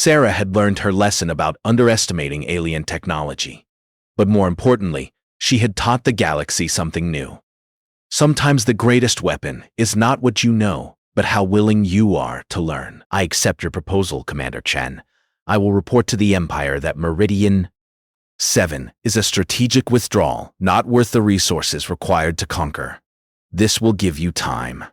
Sarah had learned her lesson about underestimating alien technology. But more importantly, she had taught the galaxy something new. Sometimes the greatest weapon is not what you know, but how willing you are to learn. I accept your proposal, Commander Chen. I will report to the Empire that Meridian 7 is a strategic withdrawal, not worth the resources required to conquer. This will give you time.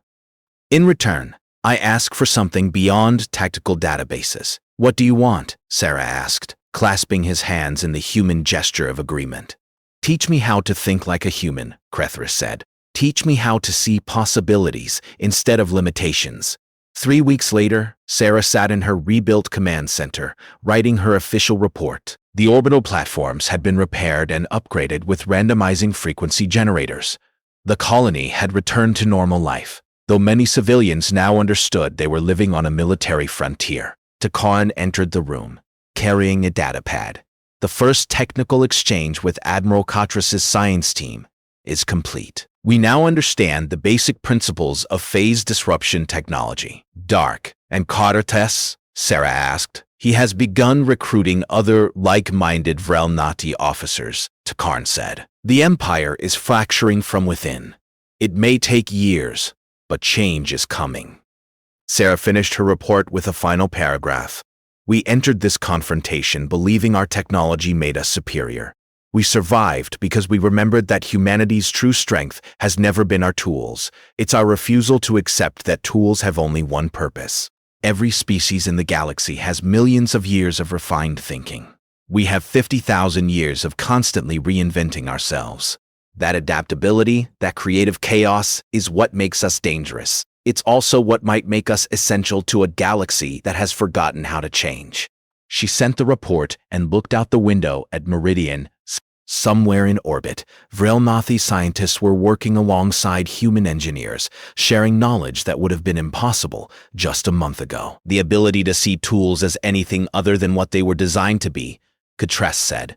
In return, I ask for something beyond tactical databases. What do you want? Sarah asked, clasping his hands in the human gesture of agreement. Teach me how to think like a human, Krethris said. Teach me how to see possibilities instead of limitations. 3 weeks later, Sarah sat in her rebuilt command center, writing her official report. The orbital platforms had been repaired and upgraded with randomizing frequency generators. The colony had returned to normal life, though many civilians now understood they were living on a military frontier. Takarn entered the room, carrying a datapad. The first technical exchange with Admiral Katris's science team is complete. We now understand the basic principles of phase disruption technology. Dark and Katris? Sarah asked. He has begun recruiting other like-minded Vrelnati officers, Takarn said. The Empire is fracturing from within. It may take years, but change is coming. Sarah finished her report with a final paragraph. We entered this confrontation believing our technology made us superior. We survived because we remembered that humanity's true strength has never been our tools. It's our refusal to accept that tools have only one purpose. Every species in the galaxy has millions of years of refined thinking. We have 50,000 years of constantly reinventing ourselves. That adaptability, that creative chaos, is what makes us dangerous. It's also what might make us essential to a galaxy that has forgotten how to change. She sent the report and looked out the window at Meridian. Somewhere in orbit, Vrelnathi scientists were working alongside human engineers, sharing knowledge that would have been impossible just a month ago. The ability to see tools as anything other than what they were designed to be, Katris said.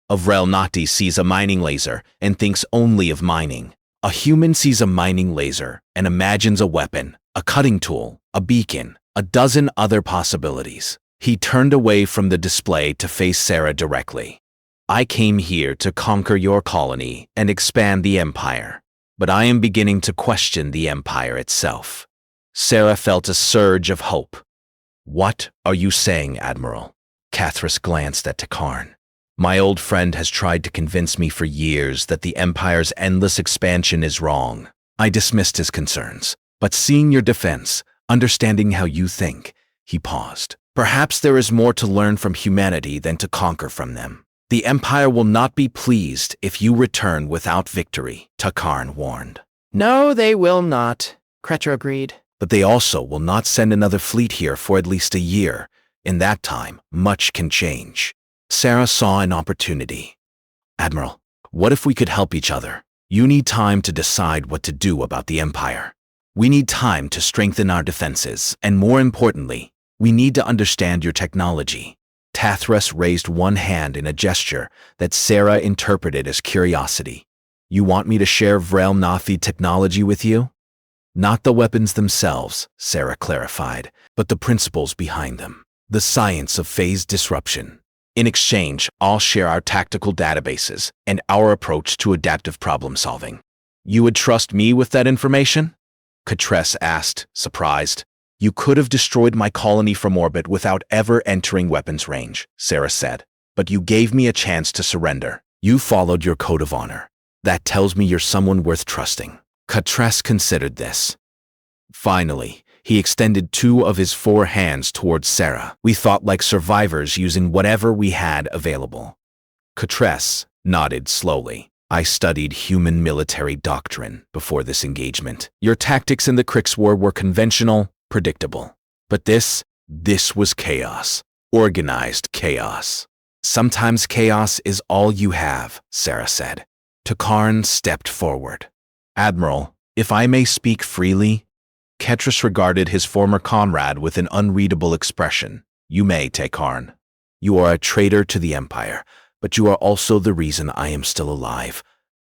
A Vrelnathi sees a mining laser and thinks only of mining. A human sees a mining laser and imagines a weapon, a cutting tool, a beacon, a dozen other possibilities. He turned away from the display to face Sarah directly. I came here to conquer your colony and expand the Empire, but I am beginning to question the Empire itself. Sarah felt a surge of hope. What are you saying, Admiral? Katris glanced at Takarn. My old friend has tried to convince me for years that the Empire's endless expansion is wrong. I dismissed his concerns, but seeing your defense, understanding how you think, he paused. Perhaps there is more to learn from humanity than to conquer from them. The Empire will not be pleased if you return without victory, Takarn warned. No, they will not, Kretra agreed. But they also will not send another fleet here for at least a year. In that time, much can change. Sarah saw an opportunity. Admiral, what if we could help each other? You need time to decide what to do about the Empire. We need time to strengthen our defenses, and more importantly, we need to understand your technology. Tathras raised one hand in a gesture that Sarah interpreted as curiosity. You want me to share Vrelnathi technology with you? Not the weapons themselves, Sarah clarified, but the principles behind them. The science of phase disruption. In exchange, I'll share our tactical databases and our approach to adaptive problem solving. You would trust me with that information? Katris asked, surprised. You could have destroyed my colony from orbit without ever entering weapons range, Sarah said. But you gave me a chance to surrender. You followed your code of honor. That tells me you're someone worth trusting. Katris considered this. Finally, he extended 2 of his 4 hands towards Sarah. We thought like survivors using whatever we had available. Katris nodded slowly. I studied human military doctrine before this engagement. Your tactics in the Krix War were conventional, predictable. But this was chaos. Organized chaos. Sometimes chaos is all you have, Sarah said. Takarn stepped forward. Admiral, if I may speak freely, Ketris regarded his former comrade with an unreadable expression. You may, Takarn. You are a traitor to the Empire, but you are also the reason I am still alive.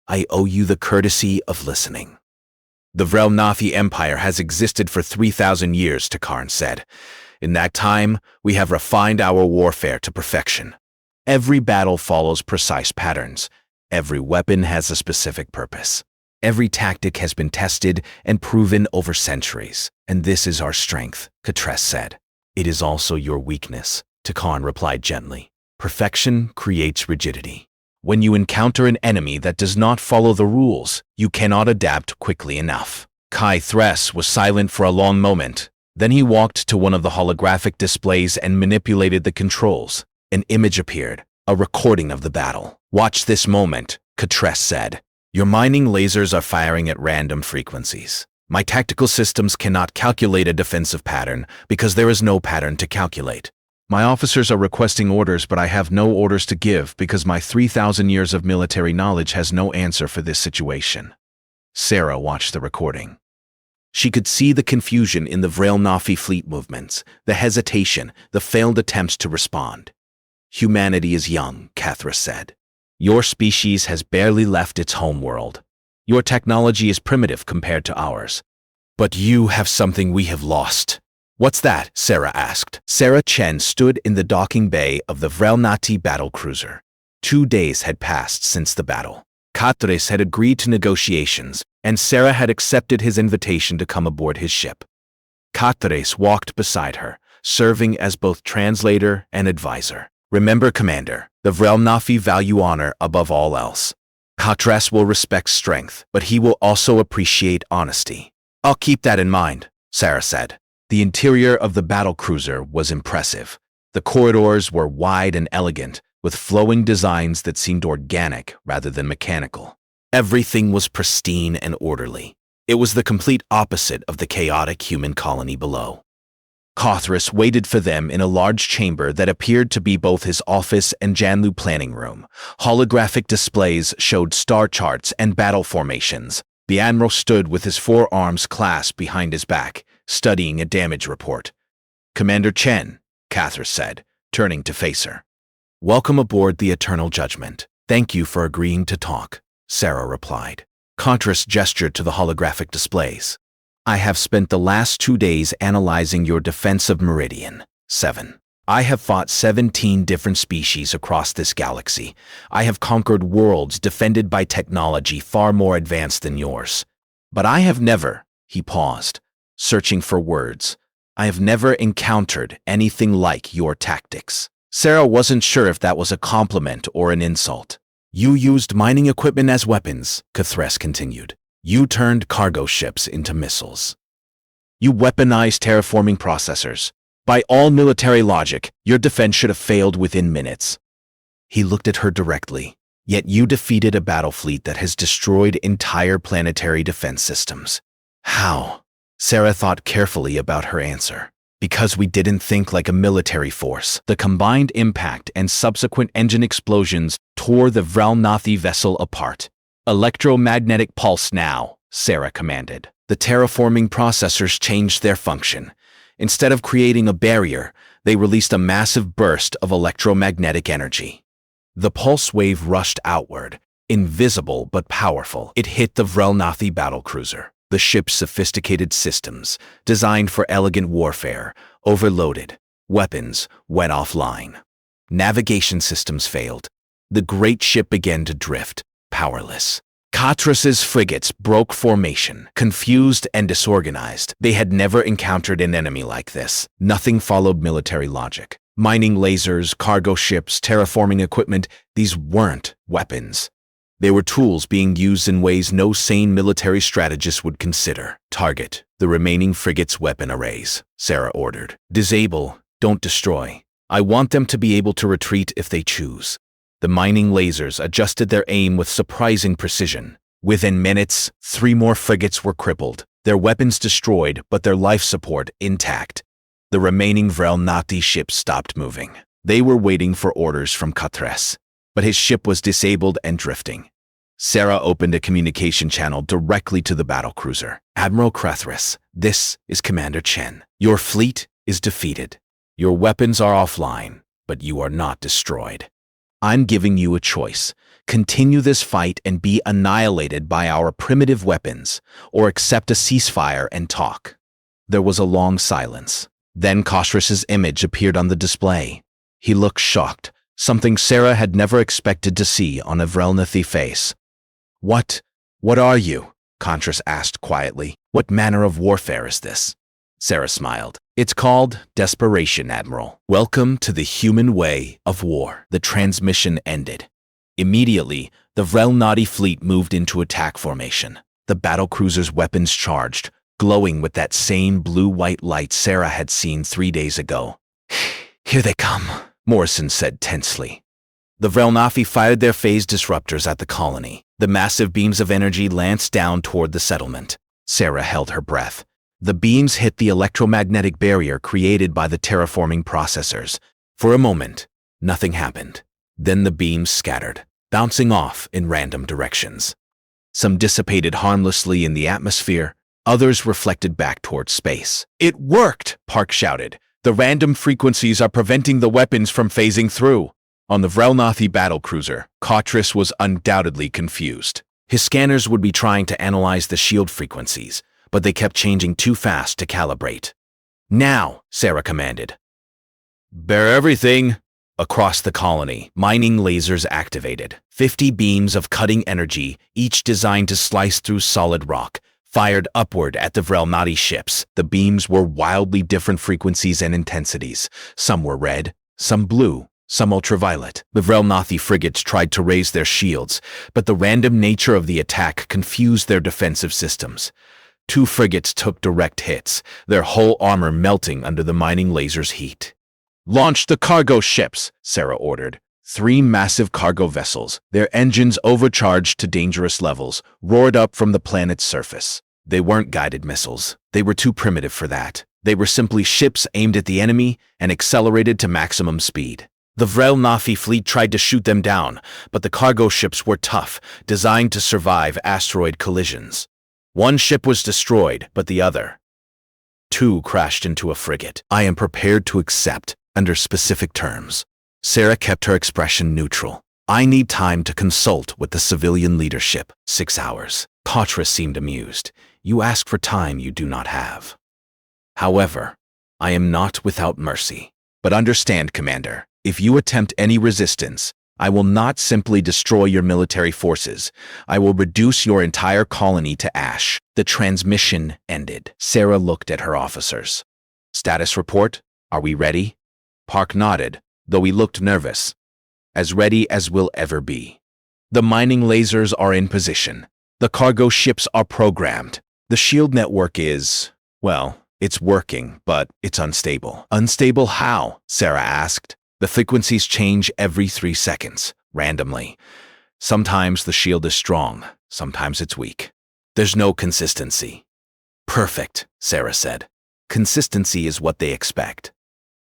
I owe you the courtesy of listening. The Vrelnathi Empire has existed for 3,000 years, Takarn said. In that time, we have refined our warfare to perfection. Every battle follows precise patterns. Every weapon has a specific purpose. Every tactic has been tested and proven over centuries. And this is our strength, Katres said. It is also your weakness, Takan replied gently. Perfection creates rigidity. When you encounter an enemy that does not follow the rules, you cannot adapt quickly enough. Kai Thres was silent for a long moment. Then he walked to one of the holographic displays and manipulated the controls. An image appeared, a recording of the battle. Watch this moment, Katres said. Your mining lasers are firing at random frequencies. My tactical systems cannot calculate a defensive pattern because there is no pattern to calculate. My officers are requesting orders, but I have no orders to give because my 3,000 years of military knowledge has no answer for this situation. Sarah watched the recording. She could see the confusion in the Vrel-Nafi fleet movements, the hesitation, the failed attempts to respond. Humanity is young, Kathra said. Your species has barely left its homeworld. Your technology is primitive compared to ours. But you have something we have lost. What's that? Sarah asked. Sarah Chen stood in the docking bay of the Vrel-Nati battle cruiser. 2 days had passed since the battle. Katres had agreed to negotiations, and Sarah had accepted his invitation to come aboard his ship. Katres walked beside her, serving as both translator and advisor. Remember, Commander, the Vrel-Nafi value honor above all else. Katres will respect strength, but he will also appreciate honesty. I'll keep that in mind, Sarah said. The interior of the battle cruiser was impressive. The corridors were wide and elegant, with flowing designs that seemed organic rather than mechanical. Everything was pristine and orderly. It was the complete opposite of the chaotic human colony below. Kathris waited for them in a large chamber that appeared to be both his office and Janlu planning room. Holographic displays showed star charts and battle formations. The admiral stood with his forearms clasped behind his back, studying a damage report. Commander Chen, Kathris said, turning to face her. Welcome aboard the Eternal Judgment. Thank you for agreeing to talk, Sarah replied. Kathris gestured to the holographic displays. I have spent the last 2 days analyzing your defensive meridian. 7. I have fought 17 different species across this galaxy. I have conquered worlds defended by technology far more advanced than yours. But I have never, he paused, searching for words. I have never encountered anything like your tactics. Sarah wasn't sure if that was a compliment or an insult. You used mining equipment as weapons, Kathres continued. You turned cargo ships into missiles. You weaponized terraforming processors. By all military logic, your defense should have failed within minutes. He looked at her directly. Yet you defeated a battle fleet that has destroyed entire planetary defense systems. How? Sarah thought carefully about her answer. Because we didn't think like a military force. The combined impact and subsequent engine explosions tore the Vrel-Nathi vessel apart. Electromagnetic pulse now, Sarah commanded. The terraforming processors changed their function. Instead of creating a barrier, they released a massive burst of electromagnetic energy. The pulse wave rushed outward, invisible but powerful. It hit the Vrel-Nathi battlecruiser. The ship's sophisticated systems, designed for elegant warfare, overloaded. Weapons went offline. Navigation systems failed. The great ship began to drift, powerless. Katris's frigates broke formation, confused and disorganized. They had never encountered an enemy like this. Nothing followed military logic. Mining lasers, cargo ships, terraforming equipment, these weren't weapons. They were tools being used in ways no sane military strategist would consider. Target the remaining frigates' weapon arrays, Sarah ordered. Disable, don't destroy. I want them to be able to retreat if they choose. The mining lasers adjusted their aim with surprising precision. Within minutes, 3 more frigates were crippled, their weapons destroyed but their life support intact. The remaining Vrel-Nati ships stopped moving. They were waiting for orders from Katres, but his ship was disabled and drifting. Sarah opened a communication channel directly to the battlecruiser. Admiral Kathres, this is Commander Chen. Your fleet is defeated. Your weapons are offline, but you are not destroyed. I'm giving you a choice. Continue this fight and be annihilated by our primitive weapons, or accept a ceasefire and talk. There was a long silence. Then Kostras's image appeared on the display. He looked shocked, something Sarah had never expected to see on a Vrelnathi face. What are you? Kontras asked quietly. What manner of warfare is this? Sarah smiled. It's called desperation, Admiral. Welcome to the human way of war. The transmission ended. Immediately, the Vrelnathi fleet moved into attack formation. The battlecruiser's weapons charged, glowing with that same blue-white light Sarah had seen 3 days ago. Here they come, Morrison said tensely. The Vrelnathi fired their phase disruptors at the colony. The massive beams of energy lanced down toward the settlement. Sarah held her breath. The beams hit the electromagnetic barrier created by the terraforming processors. For a moment, nothing happened. Then the beams scattered, bouncing off in random directions. Some dissipated harmlessly in the atmosphere, others reflected back toward space. It worked, Park shouted. The random frequencies are preventing the weapons from phasing through. On the Vrelnathi battlecruiser, Kontras was undoubtedly confused. His scanners would be trying to analyze the shield frequencies, but they kept changing too fast to calibrate. Now, Sarah commanded. Bear everything. Across the colony, mining lasers activated. 50 beams of cutting energy, each designed to slice through solid rock, fired upward at the Vrelnathi ships. The beams were wildly different frequencies and intensities. Some were red, some blue, some ultraviolet. The Vrelnathi frigates tried to raise their shields, but the random nature of the attack confused their defensive systems. 2 frigates took direct hits, their whole armor melting under the mining laser's heat. Launch the cargo ships, Sarah ordered. 3 massive cargo vessels, their engines overcharged to dangerous levels, roared up from the planet's surface. They weren't guided missiles. They were too primitive for that. They were simply ships aimed at the enemy and accelerated to maximum speed. The Vrelnathi fleet tried to shoot them down, but the cargo ships were tough, designed to survive asteroid collisions. 1 ship was destroyed, but the other 2 crashed into a frigate. I am prepared to accept, under specific terms. Sarah kept her expression neutral. I need time to consult with the civilian leadership. 6 hours. Kontras seemed amused. You ask for time you do not have. However, I am not without mercy. But understand, Commander, if you attempt any resistance, I will not simply destroy your military forces. I will reduce your entire colony to ash. The transmission ended. Sarah looked at her officers. Status report? Are we ready? Park nodded, though he looked nervous. As ready as we'll ever be. The mining lasers are in position. The cargo ships are programmed. The shield network is, well, it's working, but it's unstable. Unstable how? Sarah asked. The frequencies change every 3 seconds, randomly. Sometimes the shield is strong, sometimes it's weak. There's no consistency. Perfect, Sarah said. Consistency is what they expect.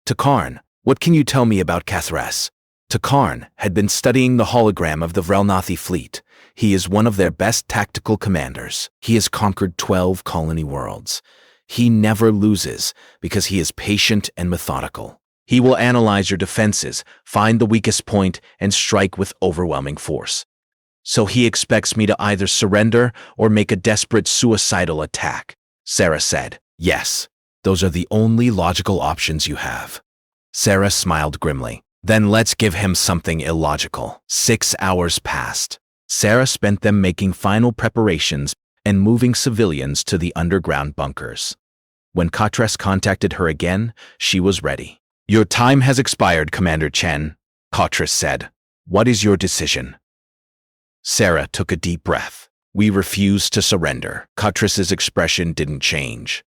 Takarn, what can you tell me about Kathras? Takarn had been studying the hologram of the Vrelnathi fleet. He is one of their best tactical commanders. He has conquered 12 colony worlds. He never loses because he is patient and methodical. He will analyze your defenses, find the weakest point, and strike with overwhelming force. So he expects me to either surrender or make a desperate suicidal attack, Sarah said. Yes, those are the only logical options you have. Sarah smiled grimly. Then let's give him something illogical. 6 hours passed. Sarah spent them making final preparations and moving civilians to the underground bunkers. When Kontras contacted her again, she was ready. Your time has expired, Commander Chen, Kontras said. What is your decision? Sarah took a deep breath. We refuse to surrender. Kontras's expression didn't change.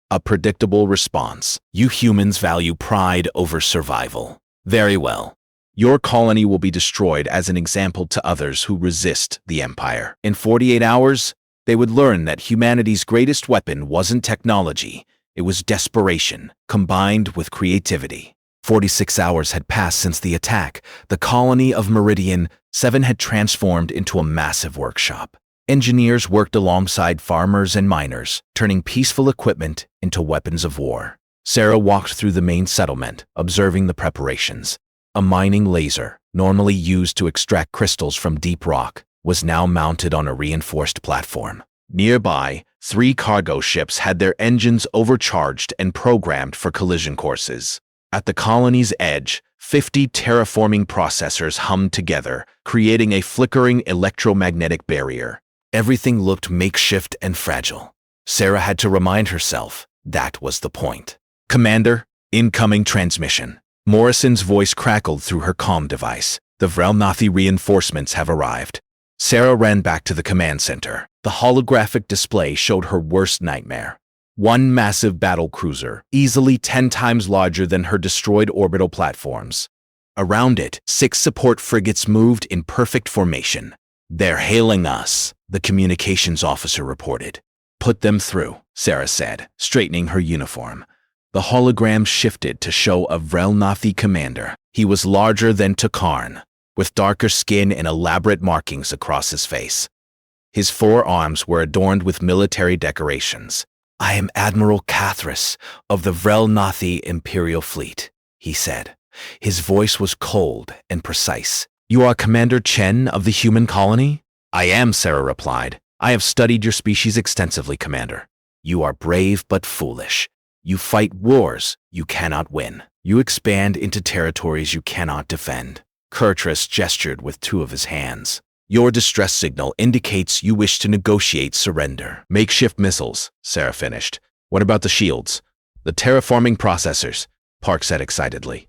A predictable response. You humans value pride over survival. Very well. Your colony will be destroyed as an example to others who resist the Empire. In 48 hours, they would learn that humanity's greatest weapon wasn't technology. It was desperation, combined with creativity. 46 hours had passed since the attack. The colony of Meridian 7 had transformed into a massive workshop. Engineers worked alongside farmers and miners, turning peaceful equipment into weapons of war. Sarah walked through the main settlement, observing the preparations. A mining laser, normally used to extract crystals from deep rock, was now mounted on a reinforced platform. Nearby, 3 cargo ships had their engines overcharged and programmed for collision courses. At the colony's edge, 50 terraforming processors hummed together, creating a flickering electromagnetic barrier. Everything looked makeshift and fragile. Sarah had to remind herself that was the point. "Commander, incoming transmission." Morrison's voice crackled through her comm device. "The Vrelnathi reinforcements have arrived." Sarah ran back to the command center. The holographic display showed her worst nightmare. One massive battle cruiser, easily 10 times larger than her destroyed orbital platforms. Around it, 6 support frigates moved in perfect formation. "They're hailing us," the communications officer reported. "Put them through," Sarah said, straightening her uniform. The hologram shifted to show a Vrelnathi commander. He was larger than Takarn, with darker skin and elaborate markings across his face. His forearms were adorned with military decorations. "I am Admiral Cathras of the Vrelnathi Imperial Fleet," he said. His voice was cold and precise. "You are Commander Chen of the human colony?" "I am," Sarah replied. "I have studied your species extensively, Commander. You are brave but foolish. You fight wars you cannot win. You expand into territories you cannot defend." Kurtras gestured with 2 of his hands. "Your distress signal indicates you wish to negotiate surrender." "Makeshift missiles," Sarah finished. "What about the shields?" "The terraforming processors," Park said excitedly.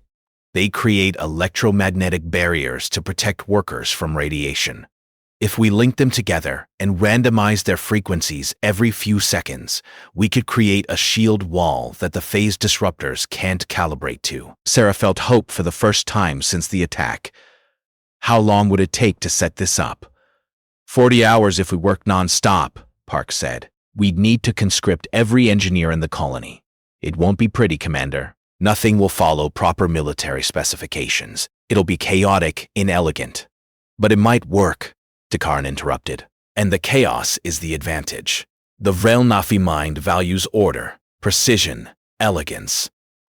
"They create electromagnetic barriers to protect workers from radiation. If we link them together and randomize their frequencies every few seconds, we could create a shield wall that the phase disruptors can't calibrate to." Sarah felt hope for the first time since the attack. "How long would it take to set this up?" 40 hours if we work non-stop," Park said. "We'd need to conscript every engineer in the colony." "It won't be pretty, Commander. Nothing will follow proper military specifications. It'll be chaotic, inelegant." "But it might work," Takarn interrupted. "And the chaos is the advantage. The Vrelnathi mind values order, precision, elegance.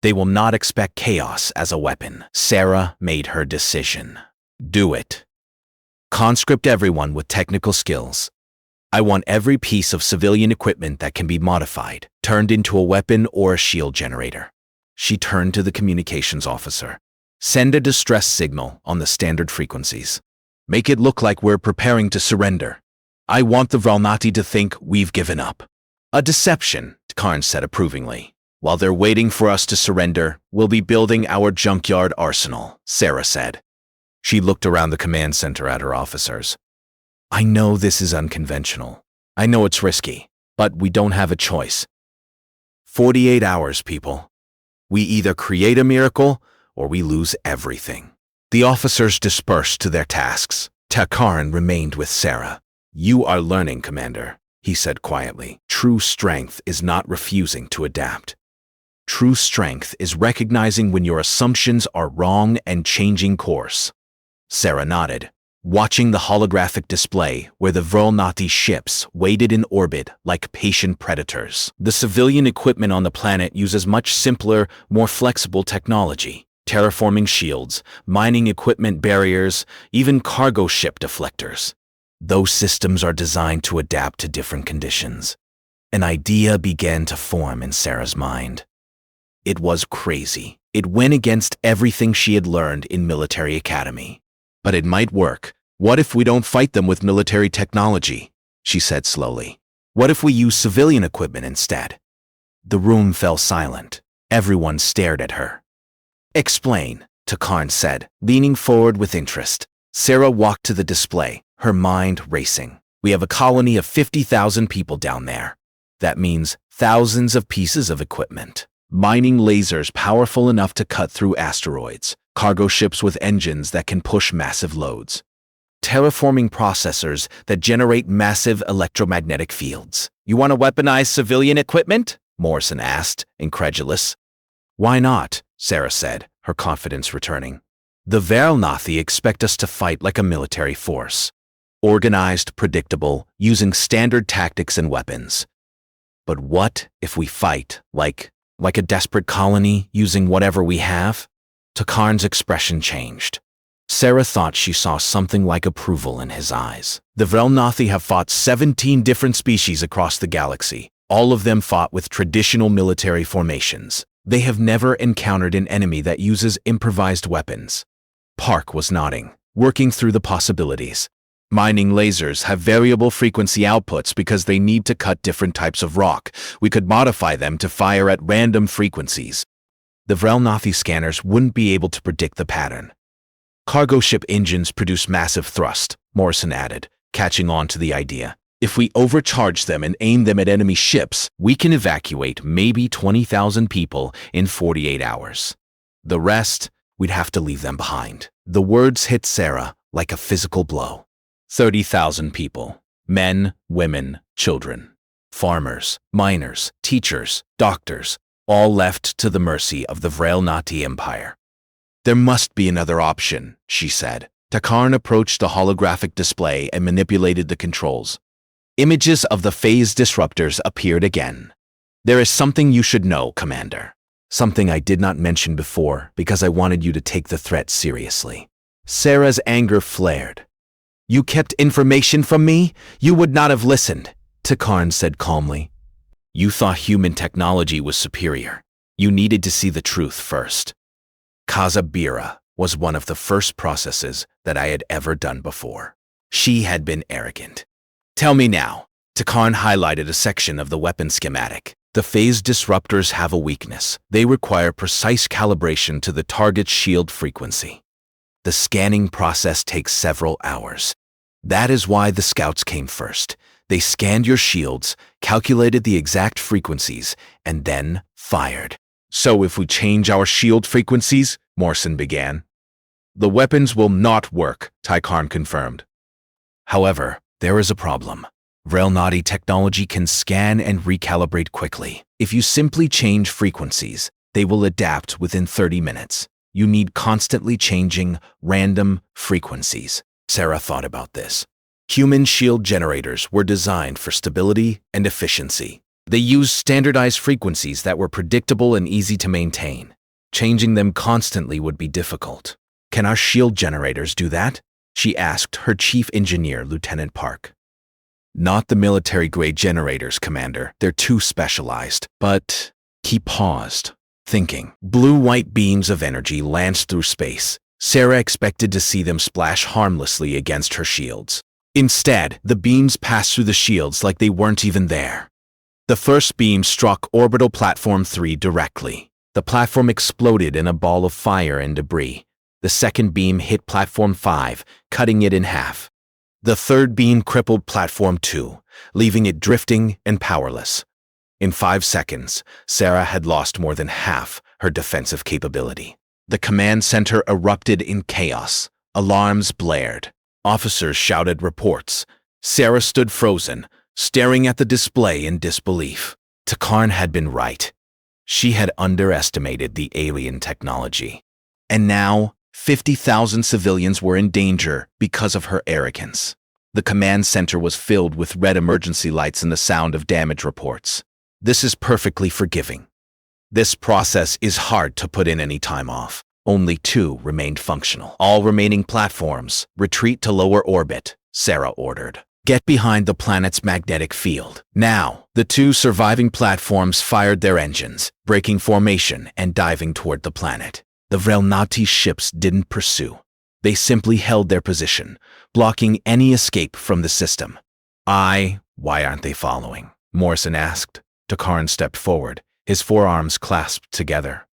They will not expect chaos as a weapon." Sarah made her decision. "Do it. Conscript everyone with technical skills. I want every piece of civilian equipment that can be modified, turned into a weapon or a shield generator." She turned to the communications officer. "Send a distress signal on the standard frequencies. Make it look like we're preparing to surrender. I want the Vrelnathi to think we've given up." "A deception," Karn said approvingly. "While they're waiting for us to surrender, we'll be building our junkyard arsenal," Sarah said. She looked around the command center at her officers. "I know this is unconventional. I know it's risky, but we don't have a choice. 48 hours, people. We either create a miracle or we lose everything." The officers dispersed to their tasks. Takarn remained with Sarah. "You are learning, Commander," he said quietly. "True strength is not refusing to adapt. True strength is recognizing when your assumptions are wrong and changing course." Sarah nodded, watching the holographic display where the Vrelnathi ships waited in orbit like patient predators. The civilian equipment on the planet uses much simpler, more flexible technology. Terraforming shields, mining equipment barriers, even cargo ship deflectors. Those systems are designed to adapt to different conditions. An idea began to form in Sarah's mind. It was crazy. It went against everything she had learned in military academy. "But it might work. What if we don't fight them with military technology?" she said slowly. "What if we use civilian equipment instead?" The room fell silent. Everyone stared at her. "Explain," Takarn said, leaning forward with interest. Sarah walked to the display, her mind racing. "We have a colony of 50,000 people down there. That means thousands of pieces of equipment. Mining lasers powerful enough to cut through asteroids, cargo ships with engines that can push massive loads, terraforming processors that generate massive electromagnetic fields." "You want to weaponize civilian equipment?" Morrison asked, incredulous. "Why not?" Sarah said, her confidence returning. "The Vrelnathi expect us to fight like a military force. Organized, predictable, using standard tactics and weapons. But what if we fight like a desperate colony using whatever we have?" Takarn's expression changed. Sarah thought she saw something like approval in his eyes. The Vrelnathi have fought 17 different species across the galaxy. All of them fought with traditional military formations. They have never encountered an enemy that uses improvised weapons. Park was nodding, working through the possibilities. Mining lasers have variable frequency outputs because they need to cut different types of rock. We could modify them to fire at random frequencies. The Vrelnathi scanners wouldn't be able to predict the pattern. Cargo ship engines produce massive thrust, Morrison added, catching on to the idea. If we overcharge them and aim them at enemy ships, we can evacuate maybe 20,000 people in 48 hours. The rest, we'd have to leave them behind. The words hit Sarah like a physical blow. 30,000 people. Men, women, children. Farmers, miners, teachers, doctors, all left to the mercy of the Vrelnathi Empire. There must be another option, she said. Takarn approached the holographic display and manipulated the controls. Images of the phase disruptors appeared again. There is something you should know, Commander. Something I did not mention before because I wanted you to take the threat seriously. Sarah's anger flared. You kept information from me? You would not have listened, Takarn said calmly. You thought human technology was superior. You needed to see the truth first. Kazabira was one of the first processes that I had ever done before. She had been arrogant. Tell me now. Takarn highlighted a section of the weapon schematic. The phase disruptors have a weakness. They require precise calibration to the target's shield frequency. The scanning process takes several hours. That is why the scouts came first. They scanned your shields, calculated the exact frequencies, and then fired. So if we change our shield frequencies, Morrison began. The weapons will not work, Takarn confirmed. However, there is a problem. Vrelnathi technology can scan and recalibrate quickly. If you simply change frequencies, they will adapt within 30 minutes. You need constantly changing, random frequencies. Sarah thought about this. Human shield generators were designed for stability and efficiency. They used standardized frequencies that were predictable and easy to maintain. Changing them constantly would be difficult. Can our shield generators do that? She asked her chief engineer, Lieutenant Park. Not the military-grade generators, Commander. They're too specialized. But he paused, thinking. Blue-white beams of energy lanced through space. Sarah expected to see them splash harmlessly against her shields. Instead, the beams passed through the shields like they weren't even there. The first beam struck Orbital Platform 3 directly. The platform exploded in a ball of fire and debris. The second beam hit Platform 5, cutting it in half. The third beam crippled Platform 2, leaving it drifting and powerless. In 5 seconds, Sarah had lost more than half her defensive capability. The command center erupted in chaos. Alarms blared. Officers shouted reports. Sarah stood frozen, staring at the display in disbelief. Takarn had been right. She had underestimated the alien technology. And now, 50,000 civilians were in danger because of her arrogance. The command center was filled with red emergency lights and the sound of damage reports. This is perfectly forgiving. This process is hard to put in any time off. Only 2 remained functional. All remaining platforms, retreat to lower orbit, Sarah ordered. Get behind the planet's magnetic field. Now, the 2 surviving platforms fired their engines, breaking formation and diving toward the planet. The Vrelnathi ships didn't pursue. They simply held their position, blocking any escape from the system. Why aren't they following? Morrison asked. Takarn stepped forward, his forearms clasped together.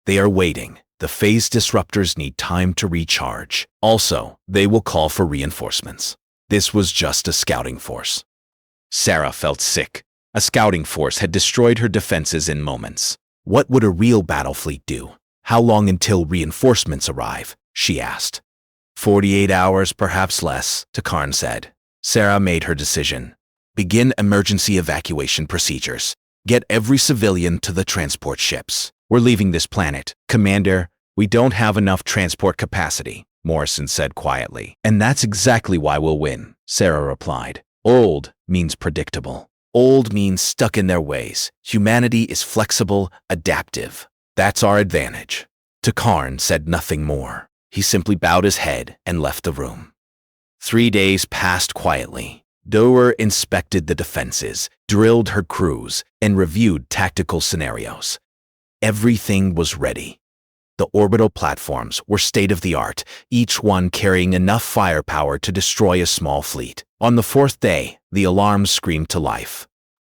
They are waiting. The phase disruptors need time to recharge. Also, they will call for reinforcements. This was just a scouting force. Sarah felt sick. A scouting force had destroyed her defenses in moments. What would a real battle fleet do? How long until reinforcements arrive? She asked. 48 hours, perhaps less, Takarn said. Sarah made her decision. Begin emergency evacuation procedures. Get every civilian to the transport ships. We're leaving this planet. Commander, we don't have enough transport capacity, Morrison said quietly. And that's exactly why we'll win, Sarah replied. Old means predictable. Old means stuck in their ways. Humanity is flexible, adaptive. That's our advantage. Takarn said nothing more. He simply bowed his head and left the room. 3 days passed quietly. Doer inspected the defenses, drilled her crews, and reviewed tactical scenarios. Everything was ready. The orbital platforms were state-of-the-art, each one carrying enough firepower to destroy a small fleet. On the 4th day, the alarms screamed to life.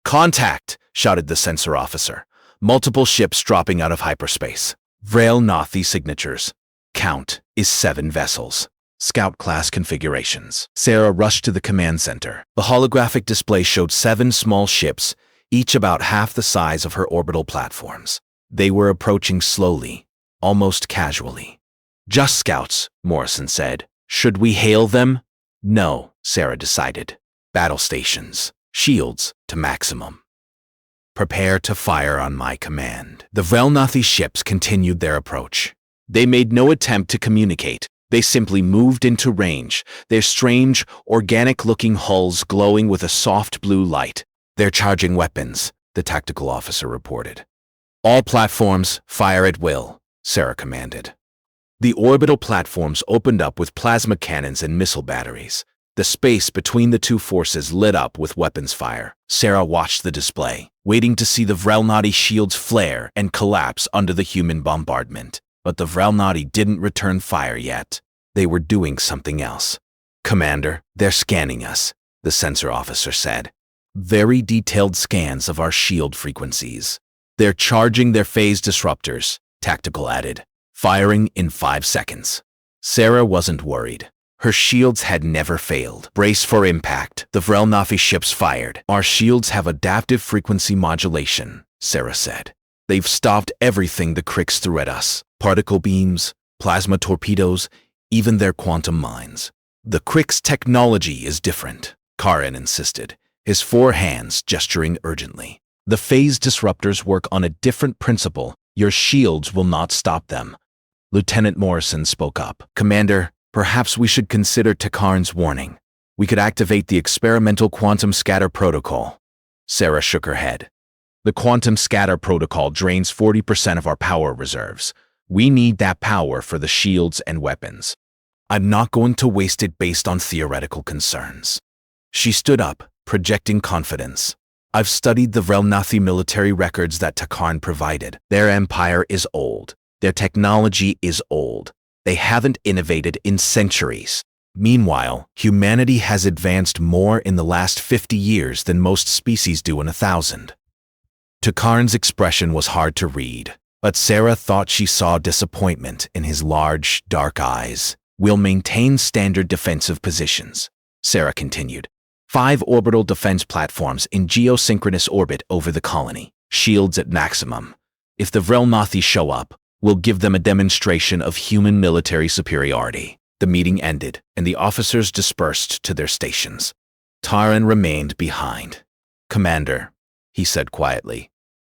"Contact!" shouted the sensor officer. Multiple ships dropping out of hyperspace. Dreadnoughts signatures. Count is 7 vessels. Scout-class configurations. Sarah rushed to the command center. The holographic display showed 7 small ships, each about half the size of her orbital platforms. They were approaching slowly, almost casually. "Just scouts," Morrison said. "Should we hail them?" "No," Sarah decided. "Battle stations. Shields to maximum. Prepare to fire on my command." The Dreadnoughts ships continued their approach. They made no attempt to communicate. They simply moved into range, their strange, organic-looking hulls glowing with a soft blue light. "They're charging weapons," the tactical officer reported. "All platforms, fire at will," Sarah commanded. The orbital platforms opened up with plasma cannons and missile batteries. The space between the two forces lit up with weapons fire. Sarah watched the display, waiting to see the Dreadnought shields flare and collapse under the human bombardment. But the Dreadnought didn't return fire yet. They were doing something else. "Commander, they're scanning us," the sensor officer said. "Very detailed scans of our shield frequencies. They're charging their phase disruptors," Tactical added. "Firing in 5 seconds." Sarah wasn't worried. Her shields had never failed. "Brace for impact," the Dreadnought ships fired. "Our shields have adaptive frequency modulation," Sarah said. "They've stopped everything the Krix threw at us. Particle beams, plasma torpedoes, even their quantum mines." "The Krix technology is different," Karin insisted, his 4 hands gesturing urgently. "The phase disruptors work on a different principle. Your shields will not stop them." Lieutenant Morrison spoke up. "Commander, perhaps we should consider Karin's warning. We could activate the experimental quantum scatter protocol." Sarah shook her head. "The quantum scatter protocol drains 40% of our power reserves. We need that power for the shields and weapons. I'm not going to waste it based on theoretical concerns." She stood up, projecting confidence. "I've studied the Dreadnought military records that Karin provided. Their empire is old. Their technology is old. They haven't innovated in centuries. Meanwhile, humanity has advanced more in the last 50 years than most species do in 1,000. Karin's expression was hard to read, but Sarah thought she saw disappointment in his large, dark eyes. "We'll maintain standard defensive positions," Sarah continued. 5 orbital defense platforms in geosynchronous orbit over the colony. Shields at maximum. If the Dreadnoughts show up, we'll give them a demonstration of human military superiority." The meeting ended, and the officers dispersed to their stations. Taran remained behind. "Commander," he said quietly,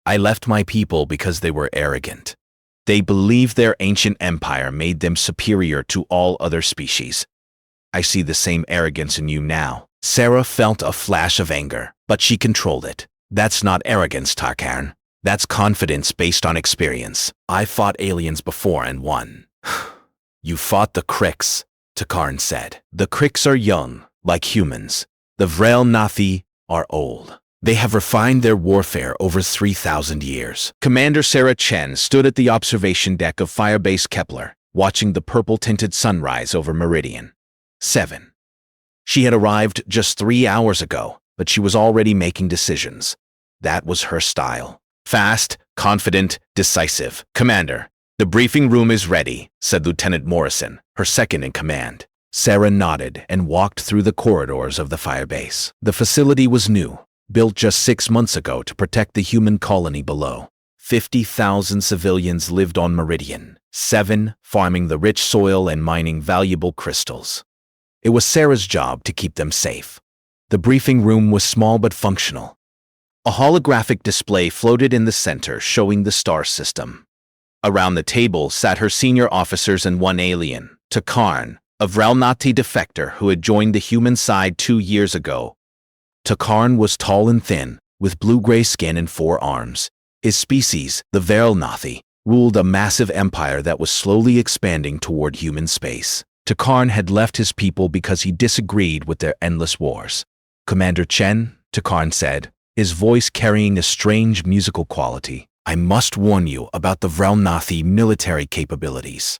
"I left my people because they were arrogant. They believed their ancient empire made them superior to all other species. I see the same arrogance in you now." Sarah felt a flash of anger, but she controlled it. "That's not arrogance, Tarkarn. That's confidence based on experience. I fought aliens before and won." "You fought the Krix," Tarkarn said. "The Krix are young, like humans. The Dreadnoughts are old. They have refined their warfare over 3,000 years." Commander Sarah Chen stood at the observation deck of Firebase Kepler, watching the purple-tinted sunrise over Meridian 7. She had arrived just 3 hours ago, but she was already making decisions. That was her style. Fast, confident, decisive. "Commander, the briefing room is ready," said Lieutenant Morrison, her second in command. Sarah nodded and walked through the corridors of the Firebase. The facility was new, built just 6 months ago to protect the human colony below. 50,000 civilians lived on Meridian 7, farming the rich soil and mining valuable crystals. It was Sarah's job to keep them safe. The briefing room was small but functional. A holographic display floated in the center showing the star system. Around the table sat her senior officers and 1 alien, Tarkarn, a Dreadnought defector who had joined the human side 2 years ago. Tarkarn was tall and thin, with blue-gray skin and 4 arms. His species, the Dreadnought, ruled a massive empire that was slowly expanding toward human space. Takarn had left his people because he disagreed with their endless wars. "Commander Chen," Takarn said, his voice carrying a strange musical quality, "I must warn you about the Vrelnathi military capabilities."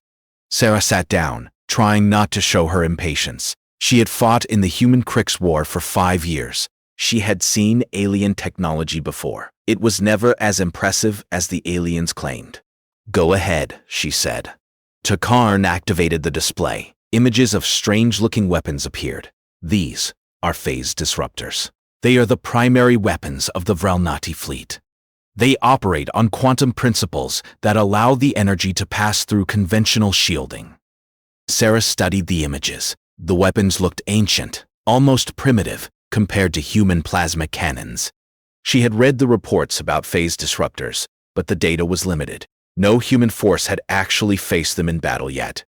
Sarah sat down, trying not to show her impatience. She had fought in the Human Crix War for 5 years. She had seen alien technology before. It was never as impressive as the aliens claimed. "Go ahead," she said. Takarn activated the display. Images of strange-looking weapons appeared. These are phase disruptors. They are the primary weapons of the Vrelnathi fleet. They operate on quantum principles that allow the energy to pass through conventional shielding. Sarah studied the images. The weapons looked ancient, almost primitive, compared to human plasma cannons. She had read the reports about phase disruptors, but the data was limited. No human force had actually faced them in battle yet.